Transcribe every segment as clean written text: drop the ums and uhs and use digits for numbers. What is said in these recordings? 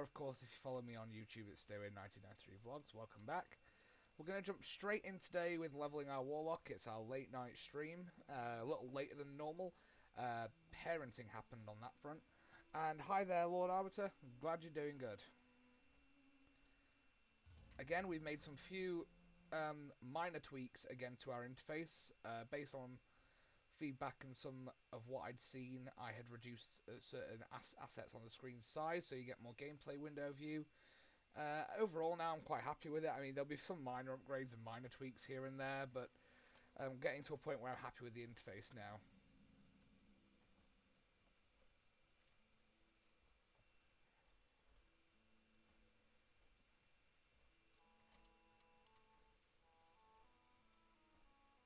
or of course if you follow me on YouTube, it's Stairway1993 Vlogs. Welcome back. We're going to jump straight in today with leveling our Warlock. It's our late night stream, a little later than normal. Parenting happened on that front. And hi there, Lord Arbiter. Glad you're doing good. Again, we've made some few minor tweaks again to our interface based on feedback and some of what I'd seen. I had reduced certain assets on the screen size so you get more gameplay window view. Overall now I'm quite happy with it. I mean, there'll be some minor upgrades and minor tweaks here and there, but I'm getting to a point where I'm happy with the interface now.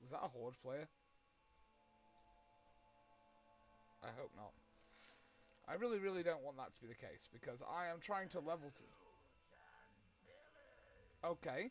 Was that a Horde player? I hope not. I really don't want that to be the case, because I am trying to level to... Okay.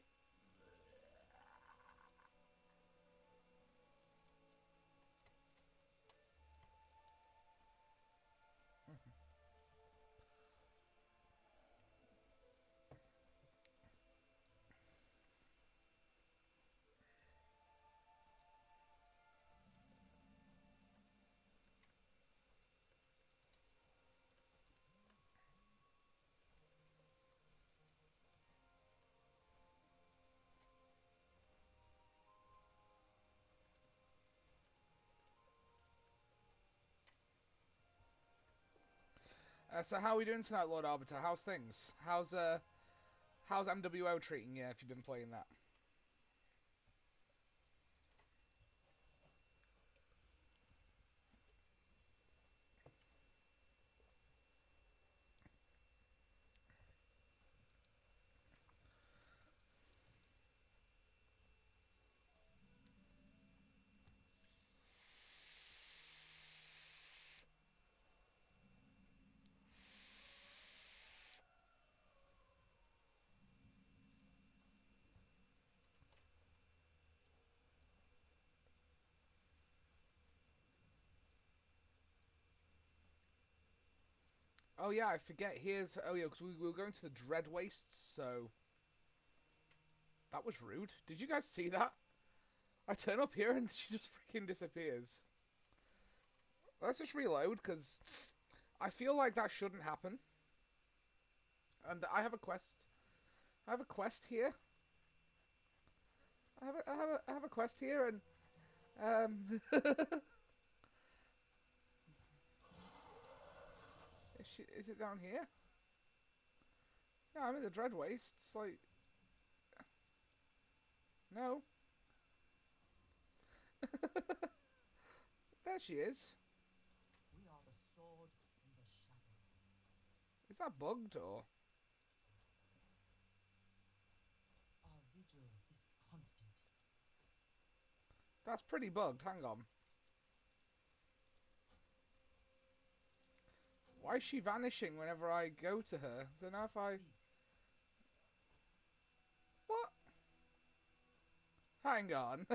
So how are we doing tonight, Lord Arbiter? How's things? How's MWO treating you if you've been playing that? Oh yeah, I forget. Here's... Oh yeah, because we were going to the Dread Wastes, so... That was rude. Did you guys see that? I turn up here and she just freaking disappears. Let's just reload, because I feel like that shouldn't happen. And I have a quest. I have a quest here. I have a quest here, and... Is it down here? No, I'm in the Dread Wastes, like... No. There she is. We are the sword in the shadow. Is that bugged, or...? Our vigil is constant. That's pretty bugged, hang on. Why is she vanishing whenever I go to her? I don't know if I... What? Hang on.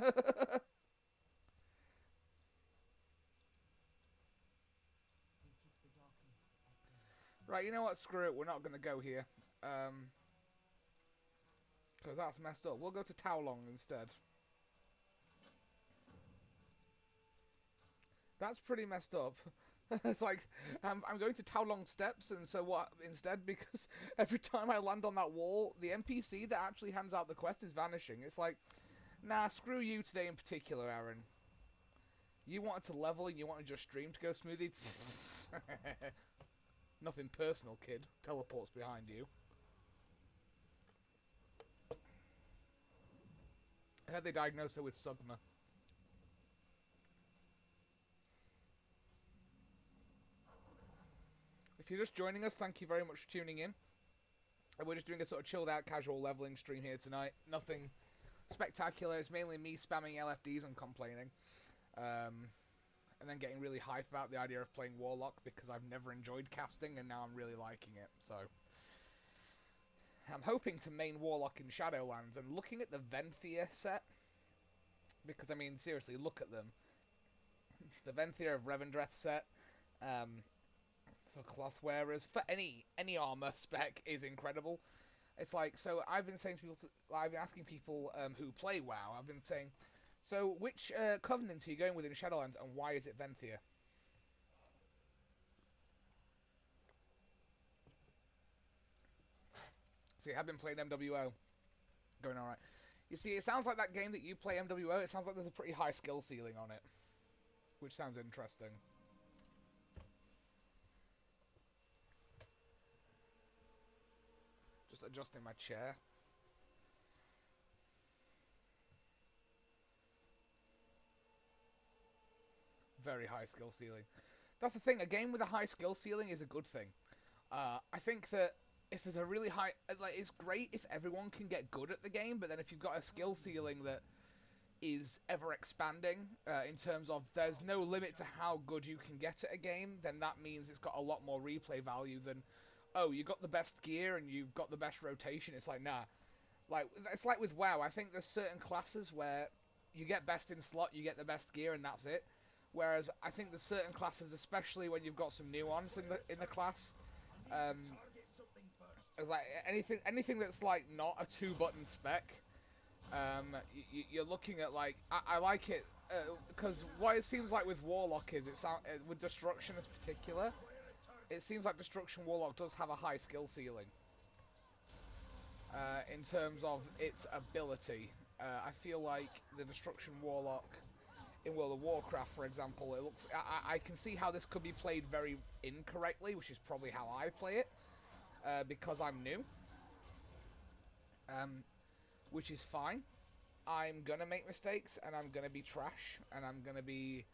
Right, you know what? Screw it. We're not going to go here. Because that's messed up. We'll go to Taolong instead. That's pretty messed up. It's like, I'm going to Taolong Steps, and so what instead? Because every time I land on that wall, the NPC that actually hands out the quest is vanishing. It's like, nah, screw you today in particular, Aaron. You wanted to level and you wanted your stream to go smoothly. Nothing personal, kid. Teleports behind you. I heard they diagnosed her with Sugma. If you're just joining us, thank you very much for tuning in. And we're just doing a sort of chilled out, casual leveling stream here tonight. Nothing spectacular. It's mainly me spamming LFDs and complaining. And then getting really hyped about the idea of playing Warlock because I've never enjoyed casting and now I'm really liking it. So I'm hoping to main Warlock in Shadowlands, and looking at the Venthyr set, because I mean seriously, look at them. The Venthyr of Revendreth set, for cloth wearers, for any armor spec is incredible. It's like, so I've been saying to people, I've been asking people who play WoW, I've been saying, so which covenant are you going with in Shadowlands, and why is it Venthia? See, I've been playing MWO, going alright. You see, it sounds like that game that you play MWO, it sounds like there's a pretty high skill ceiling on it, which sounds interesting. Just adjusting my chair. Very high skill ceiling. That's the thing, a game with a high skill ceiling is a good thing. I think that if there's a really high... Like, it's great if everyone can get good at the game, but then if you've got a skill ceiling that is ever expanding, in terms of there's no limit to how good you can get at a game, then that means it's got a lot more replay value than, oh, you got the best gear and you've got the best rotation. It's like, nah. Like, it's like with WoW. I think there's certain classes where you get best in slot, you get the best gear, and that's it. Whereas I think there's certain classes, especially when you've got some nuance in the class, like anything that's like not a 2-button spec, you're looking at like I like it because what it seems like with Warlock is with Destruction in particular, it seems like Destruction Warlock does have a high skill ceiling in terms of its ability. I feel like the Destruction Warlock in World of Warcraft, for example, it looks. I can see how this could be played very incorrectly, which is probably how I play it, because I'm new. Which is fine. I'm gonna make mistakes, and I'm gonna be trash, and I'm gonna be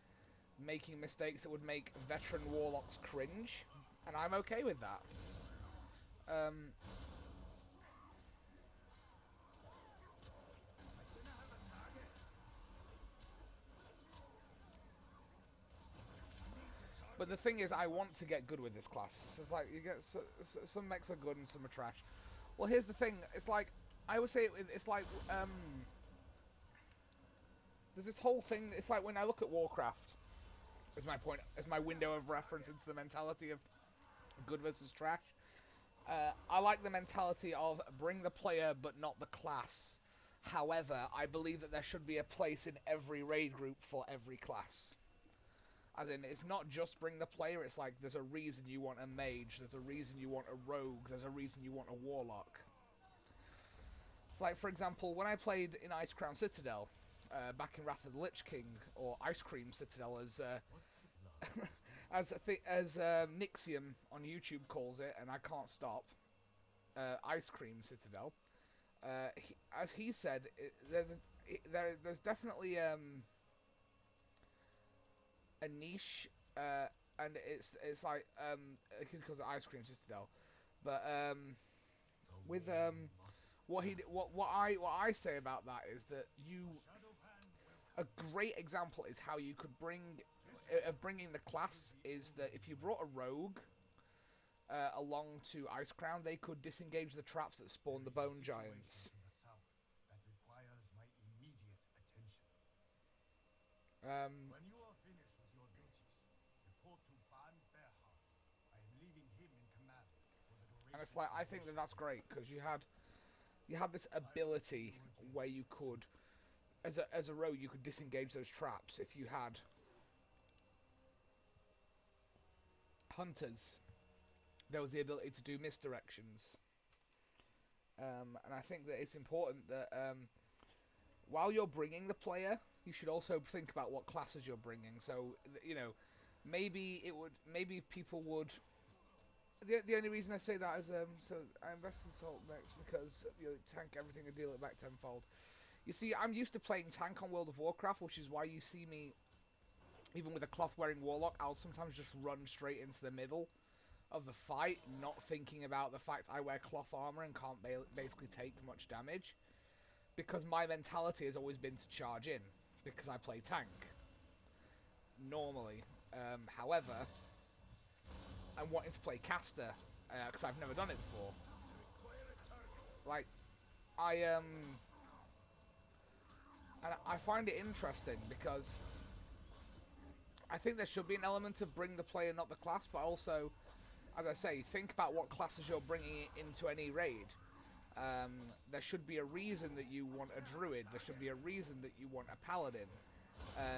making mistakes that would make veteran warlocks cringe, and I'm okay with that. But the thing is, I want to get good with this class. So it's like, you get some mechs are good and some are trash. Well, here's the thing. It's like, I would say it's like, there's this whole thing. It's like when I look at Warcraft, as my point, as my window of reference into the mentality of good versus trash. I like the mentality of bring the player but not the class. However, I believe that there should be a place in every raid group for every class. As in, it's not just bring the player, it's like there's a reason you want a mage, there's a reason you want a rogue, there's a reason you want a warlock. It's like, for example, when I played in Ice Crown Citadel, back in Wrath of the Lich King, or Ice Cream Citadel as Nixium on YouTube calls it, and I can't stop, Ice Cream Citadel, as he said, there's definitely a niche, and it's like because of Ice Cream Citadel, but with what I say about that is that a great example is how you could bringing the class is that if you brought a rogue along to Ice Crown, they could disengage the traps that spawn the Bone Giants. When you are finished with your duties, report to Ban Berha. I am leaving him in command for the duration. And it's like, I think that that's great because you had this ability where you could, as a rogue, you could disengage those traps. If you had hunters, there was the ability to do misdirections. And I think that it's important that while you're bringing the player, you should also think about what classes you're bringing. So, you know, maybe people would. The only reason I say that is so I invest in Salt Mix because tank everything and deal it back tenfold. You see, I'm used to playing tank on World of Warcraft, which is why you see me, even with a cloth-wearing warlock, I'll sometimes just run straight into the middle of the fight, not thinking about the fact I wear cloth armor and can't basically take much damage, because my mentality has always been to charge in, because I play tank normally. However, I'm wanting to play caster because I've never done it before. Like, and I find it interesting because I think there should be an element of bring the player, not the class, but also as I say, think about what classes you're bringing into any raid. There should be a reason that you want a druid. There should be a reason that you want a paladin.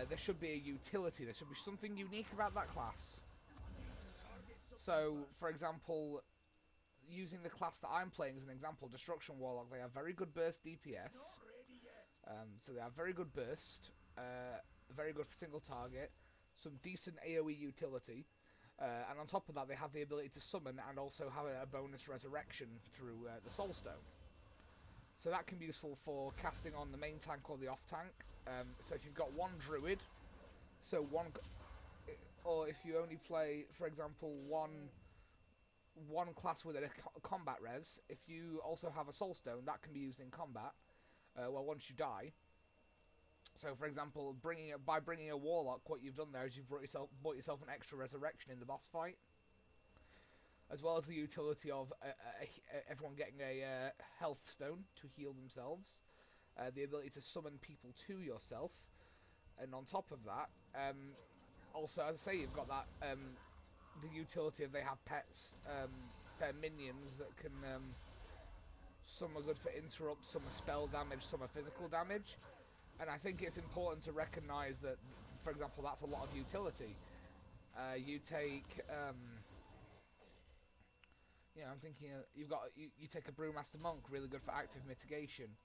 There should be a utility. There should be something unique about that class. So, for example, using the class that I'm playing as an example, Destruction Warlock, they have very good burst DPS. So they have very good burst, very good for single target, some decent AoE utility, and on top of that they have the ability to summon and also have a bonus resurrection through the Soul Stone. So that can be useful for casting on the main tank or the off tank. So if you've got one druid, or if you only play, for example, one class with a combat res, if you also have a Soul Stone, that can be used in combat. Once you die. So, for example, by bringing a Warlock, what you've done there is you've bought yourself an extra resurrection in the boss fight, as well as the utility of everyone getting a health stone to heal themselves, the ability to summon people to yourself, and on top of that, also, as I say, you've got that the utility of they have pets, their minions that can. Some are good for interrupts, some are spell damage, some are physical damage. And I think it's important to recognise that, for example, that's a lot of utility. You take, I'm thinking you take a Brewmaster Monk, really good for active mitigation.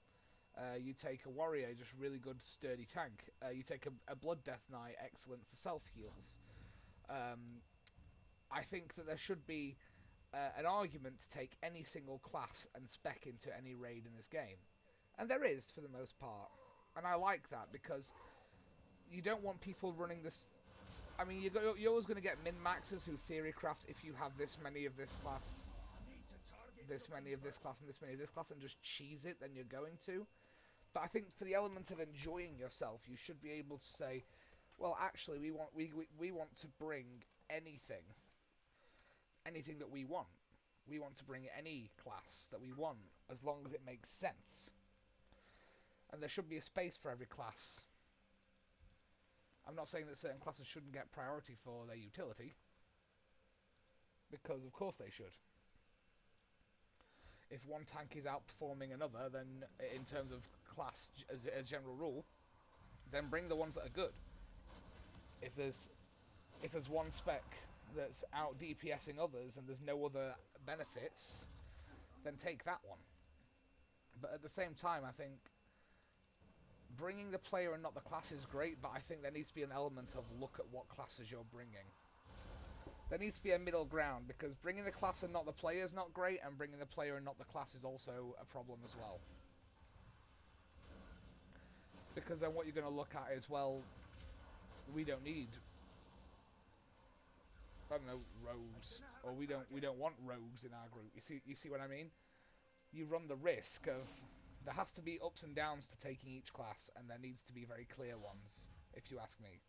You take a Warrior, just really good sturdy tank. You take a Blood Death Knight, excellent for self heals. I think that there should be an argument to take any single class and spec into any raid in this game. And there is, for the most part. And I like that, because you don't want people running this... I mean, you're always going to get min-maxers who theorycraft if you have this many of this class, this many of this class, and this many of this class, and just cheese it, then you're going to. But I think for the element of enjoying yourself, you should be able to say, well, actually, we want to bring anything that we want. We want to bring any class that we want, as long as it makes sense. And there should be a space for every class. I'm not saying that certain classes shouldn't get priority for their utility, because of course they should. If one tank is outperforming another, then in terms of class as a general rule, then bring the ones that are good. If there's one spec that's out DPSing others and there's no other benefits, then take that one. But at the same time, I think bringing the player and not the class is great, but I think there needs to be an element of look at what classes you're bringing. There needs to be a middle ground, because bringing the class and not the player is not great, and bringing the player and not the class is also a problem as well. Because then what you're going to look at is, well, we don't need, I don't know, rogues, or we don't want rogues in our group. You see what I mean? You run the risk of there has to be ups and downs to taking each class, and there needs to be very clear ones, if you ask me.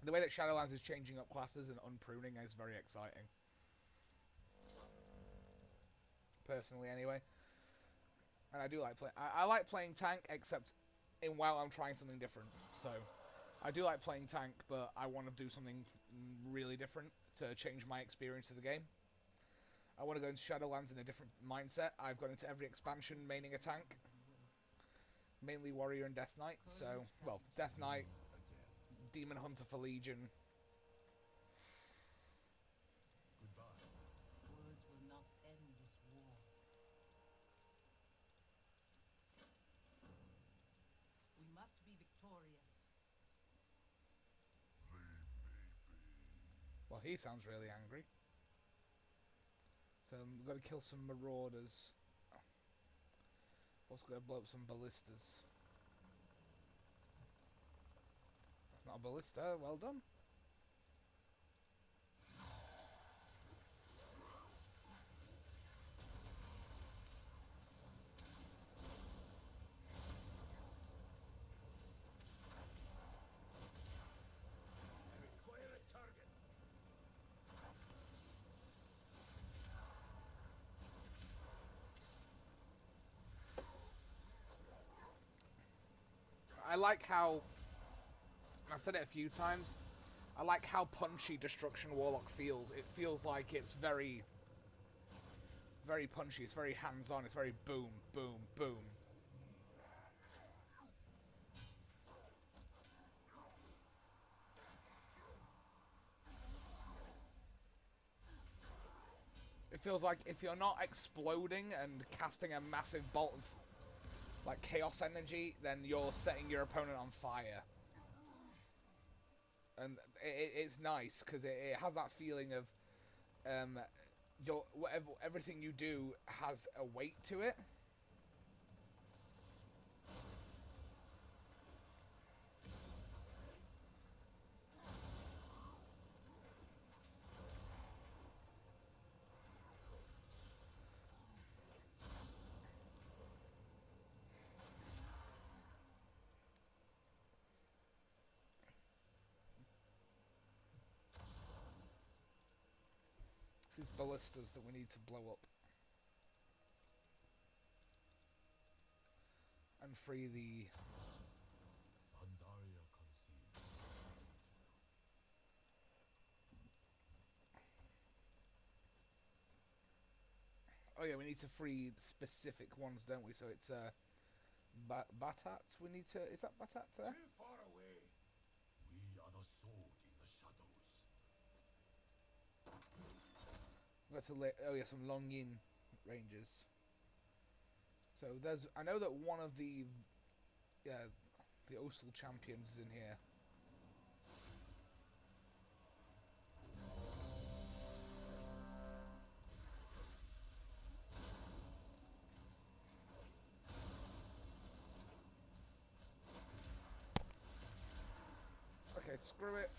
The way that Shadowlands is changing up classes and unpruning is very exciting. Personally, anyway. And I do like playing... I like playing tank, except in WoW I'm trying something different. So, I do like playing tank, but I want to do something really different to change my experience of the game. I want to go into Shadowlands in a different mindset. I've gone into every expansion maining a tank. Mainly Warrior and Death Knight. So, well, Death Knight, Demon Hunter for Legion. Goodbye. Words will not end this war. We must be victorious. Well, he sounds really angry. So we've got to kill some marauders. Also got to blow up some ballistas. That's not a ballista. Well done. I require a target. like how, I've said it a few times, I like how punchy Destruction Warlock feels. It feels like it's very, very punchy. It's very hands-on. It's very boom, boom, boom. It feels like if you're not exploding and casting a massive bolt of like chaos energy, then you're setting your opponent on fire. And it's nice because it has that feeling of everything you do has a weight to it. These ballistas that we need to blow up and free the Pandaria conceived. oh yeah, we need to free the specific ones, don't we? So it's Batat. We need to. Is that Batat there? Too far away. We are the sword in the shadows. Let's oh yeah, some Longyin rangers. So there's. I know that one of the Osel champions is in here. Okay, screw it.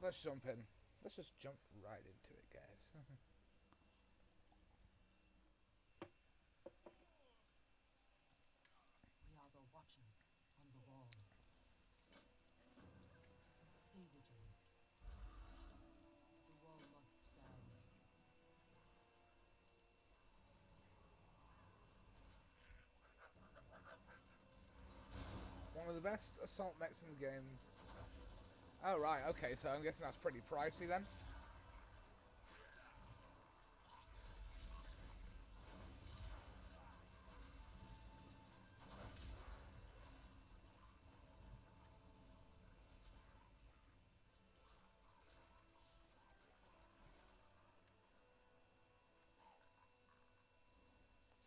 Let's jump in. Let's just jump right into it, guys. We are the watchers on the wall. Stay vigilant. The wall must stand. One of the best assault mechs in the game. Oh right, okay, so I'm guessing that's pretty pricey then.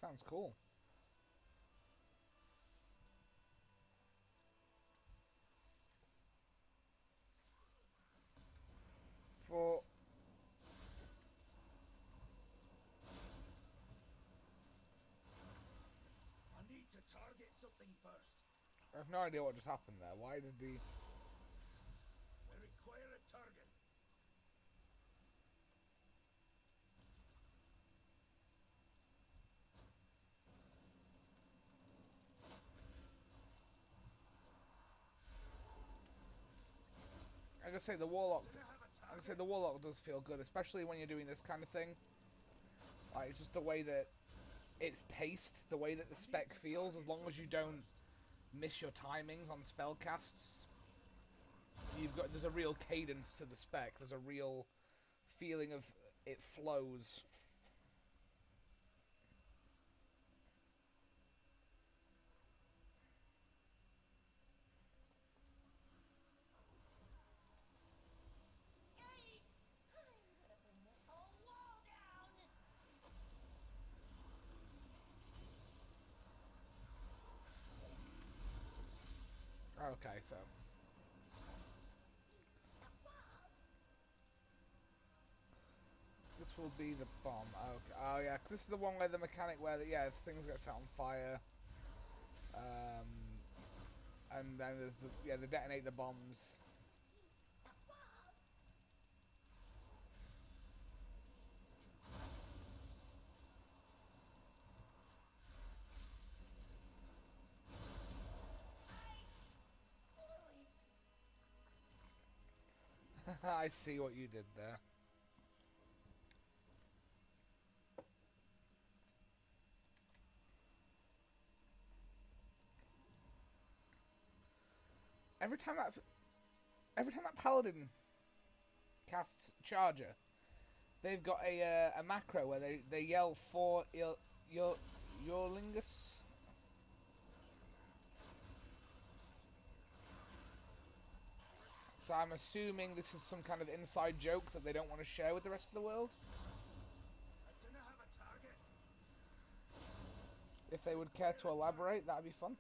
Sounds cool. For I need to target something first. I have no idea what just happened there. Why did the... I require a target. I gotta say the Warlock... Do I have a I target? gotta say the Warlock does feel good, especially when you're doing this kind of thing. Like, just the way that it's paced, the way that the spec feels, as long as you don't miss your timings on spell casts. There's a real cadence to the spec. There's a real feeling of it flows. Guys, I'm gonna bring this whole wall down. Okay, so this will be the bomb. Okay. Oh yeah, 'cause this is the one where the mechanic where things get set on fire. And then there's the detonate the bombs. I see what you did there. every time that paladin casts charger, they've got a macro where they yell for Yorlingus. So I'm assuming this is some kind of inside joke that they don't want to share with the rest of the world. I do not have a target. If they would care to elaborate, that'd be fun.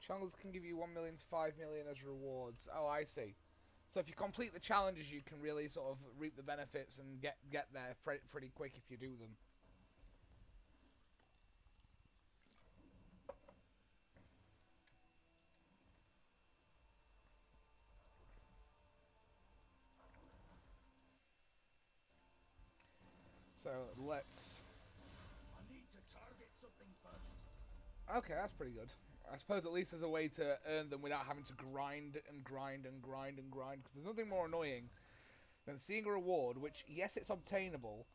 Challenges can give you 1 million to 5 million as rewards. Oh, I see. So if you complete the challenges, you can really sort of reap the benefits and get there pretty quick if you do them. So let's... I need to target something first. Okay, that's pretty good. I suppose at least there's a way to earn them without having to grind and grind and grind and grind, because there's nothing more annoying than seeing a reward, which, yes, it's obtainable,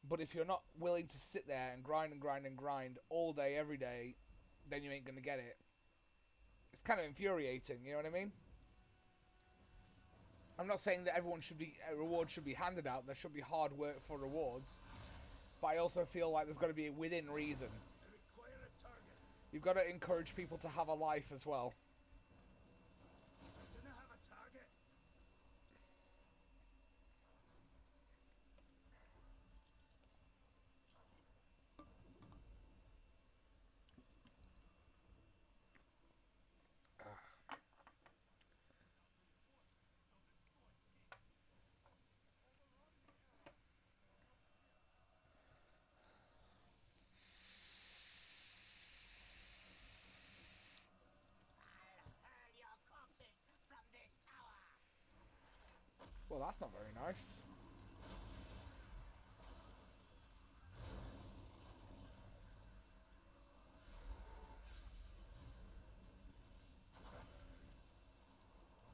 but if you're not willing to sit there and grind and grind and grind all day, every day, then you ain't going to get it. It's kind of infuriating, you know what I mean? I'm not saying that rewards should be handed out. There should be hard work for rewards. But I also feel like there's got to be within reason. I require a target. You've got to encourage people to have a life as well. I do not have a target. Hurl your corpses from this tower. Well, that's not very nice.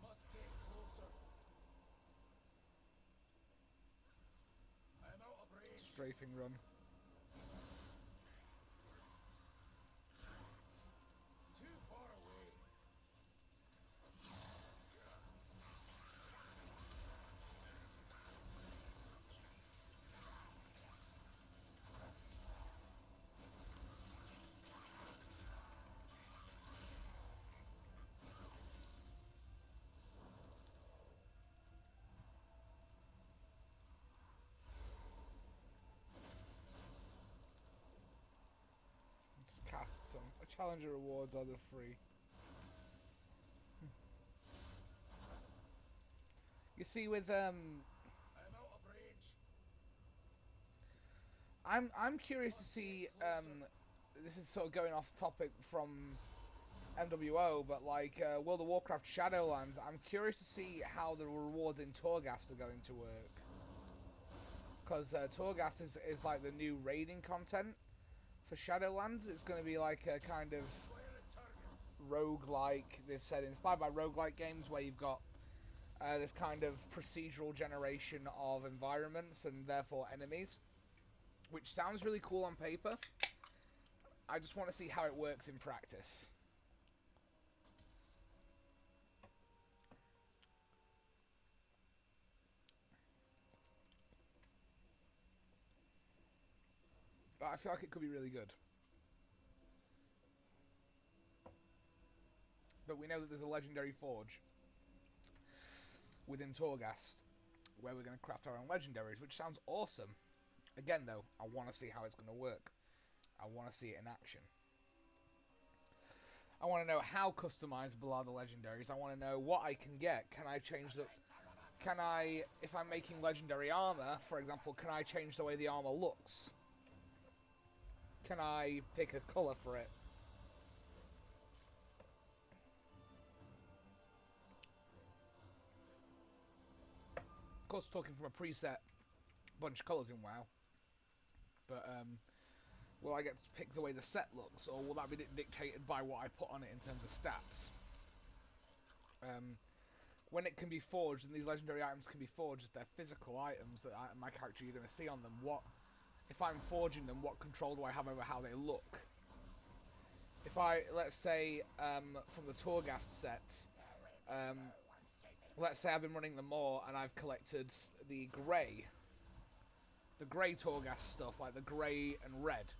Must get closer. I am out of range. Strafing run. Too far away. Just cast some. Challenger rewards are the free. You see, with I am out of range. I'm curious to see. This is sort of going off topic from MWO, but like World of Warcraft Shadowlands, I'm curious to see how the rewards in Torghast are going to work. Because Torghast is like the new raiding content for Shadowlands. It's going to be like a kind of roguelike, they've said, inspired by roguelike games where you've got this kind of procedural generation of environments and therefore enemies, which sounds really cool on paper. I just want to see how it works in practice. But I feel like it could be really good. But we know that there's a legendary forge within Torghast where we're going to craft our own legendaries, which sounds awesome. Again, though, I want to see how it's going to work. I want to see it in action. I want to know how customizable are the legendaries. I want to know what I can get. Can I change the... Can I... If I'm making legendary armor, for example, can I change the way the armor looks? Can I pick a colour for it? Of course, talking from a preset bunch of colours in WoW. But, will I get to pick the way the set looks, or will that be dictated by what I put on it in terms of stats? when it can be forged, and these legendary items can be forged, they're physical items that my character, you're going to see on them. What, if I'm forging them, what control do I have over how they look? If I, let's say, from the Torghast sets, let's say I've been running them more, and I've collected the grey Torghast stuff, like the grey and red,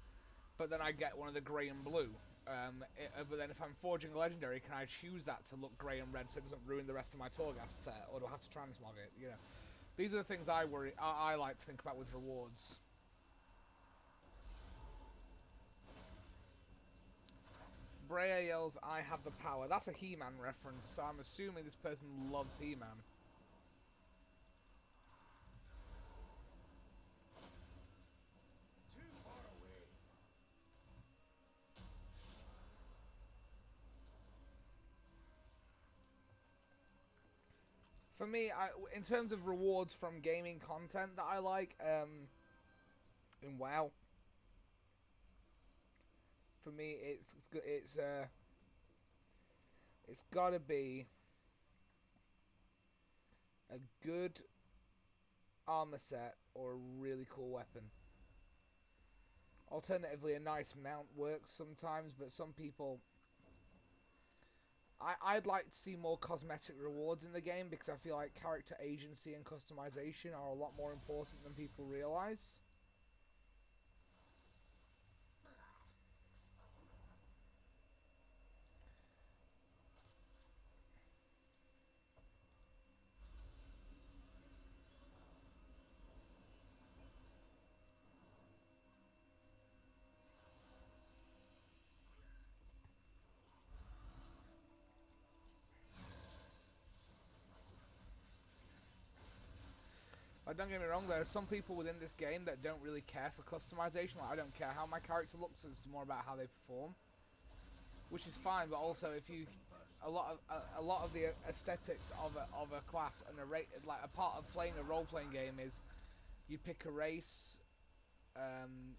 but then I get one of the grey and blue. But then if I'm forging a legendary, can I choose that to look grey and red so it doesn't ruin the rest of my Torghast set, or do I have to transmog it? You know, these are the things I like to think about with rewards. Breya yells, "I have the power." That's a He-Man reference, so I'm assuming this person loves He-Man. Too far away. For me, in terms of rewards from gaming content that I like, in WoW, for me, it's got to be a good armor set or a really cool weapon. Alternatively, a nice mount works sometimes, but some people, I'd like to see more cosmetic rewards in the game, because I feel like character agency and customization are a lot more important than people realize. Like, don't get me wrong, there are some people within this game that don't really care for customization. Like, I don't care how my character looks, it's more about how they perform, which is fine. But also, if you, a lot of the aesthetics of a class and like a part of playing a role playing game is you pick a race, and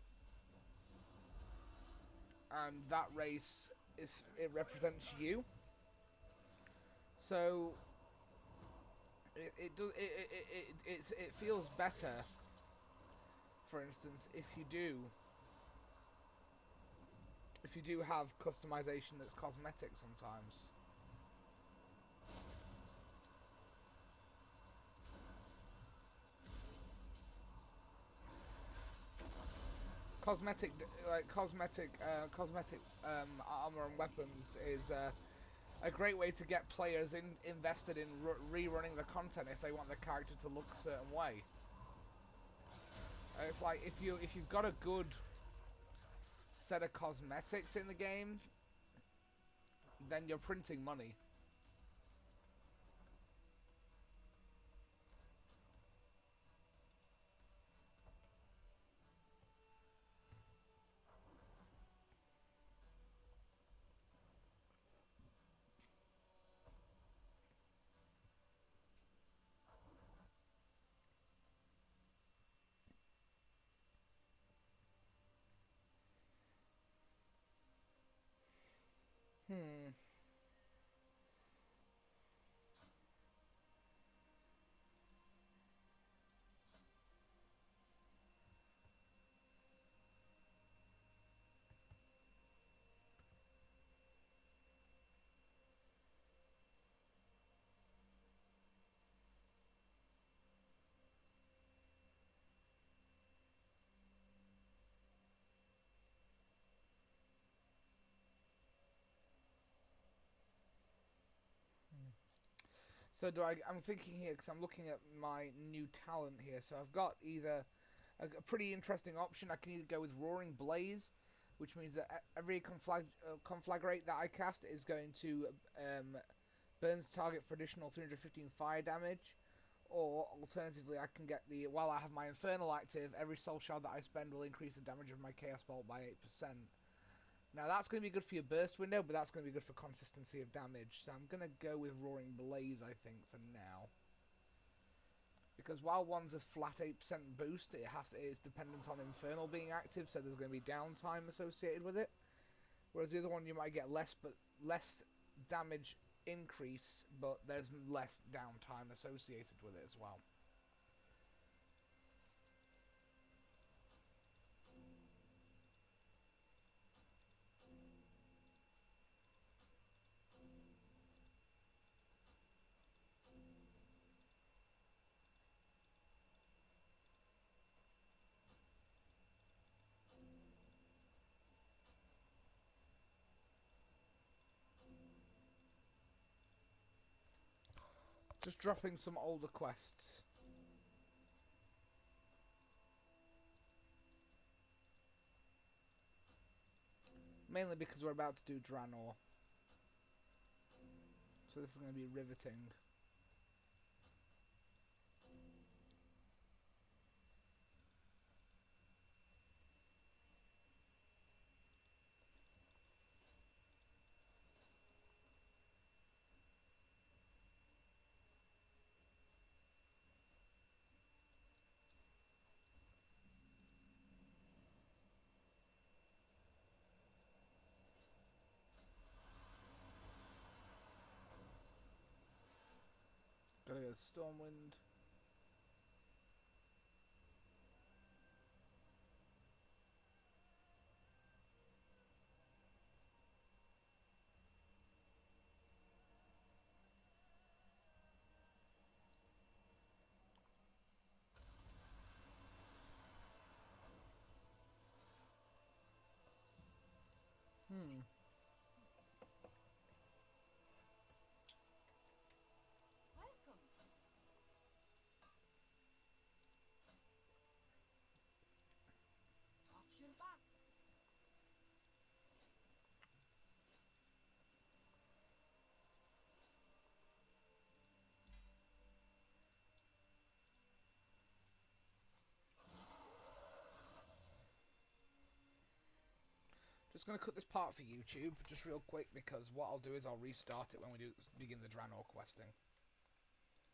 that race it represents you. So it feels better, for instance, if you do have customization that's cosmetic sometimes. Cosmetic armor and weapons is a great way to get players invested in rerunning the content if they want the character to look a certain way. It's like if you've got a good set of cosmetics in the game, then you're printing money. Hmm. So I'm thinking here, because I'm looking at my new talent here. So I've got either a pretty interesting option. I can either go with Roaring Blaze, which means that every conflagrate that I cast is going to burns target for additional 315 fire damage. Or alternatively, I can get while I have my Infernal active, every soul shard that I spend will increase the damage of my Chaos Bolt by 8%. Now that's going to be good for your burst window, but that's going to be good for consistency of damage. So I'm going to go with Roaring Blaze, I think, for now. Because while one's a flat 8% boost, it is dependent on Infernal being active, so there's going to be downtime associated with it. Whereas the other one, you might get less damage increase, but there's less downtime associated with it as well. Just dropping some older quests. Mainly because we're about to do Draenor. So this is going to be riveting. Gotta go Stormwind. Welcome. Watch your back. Just going to cut this part for YouTube, just real quick, because what I'll do is I'll restart it when we begin the Draenor questing.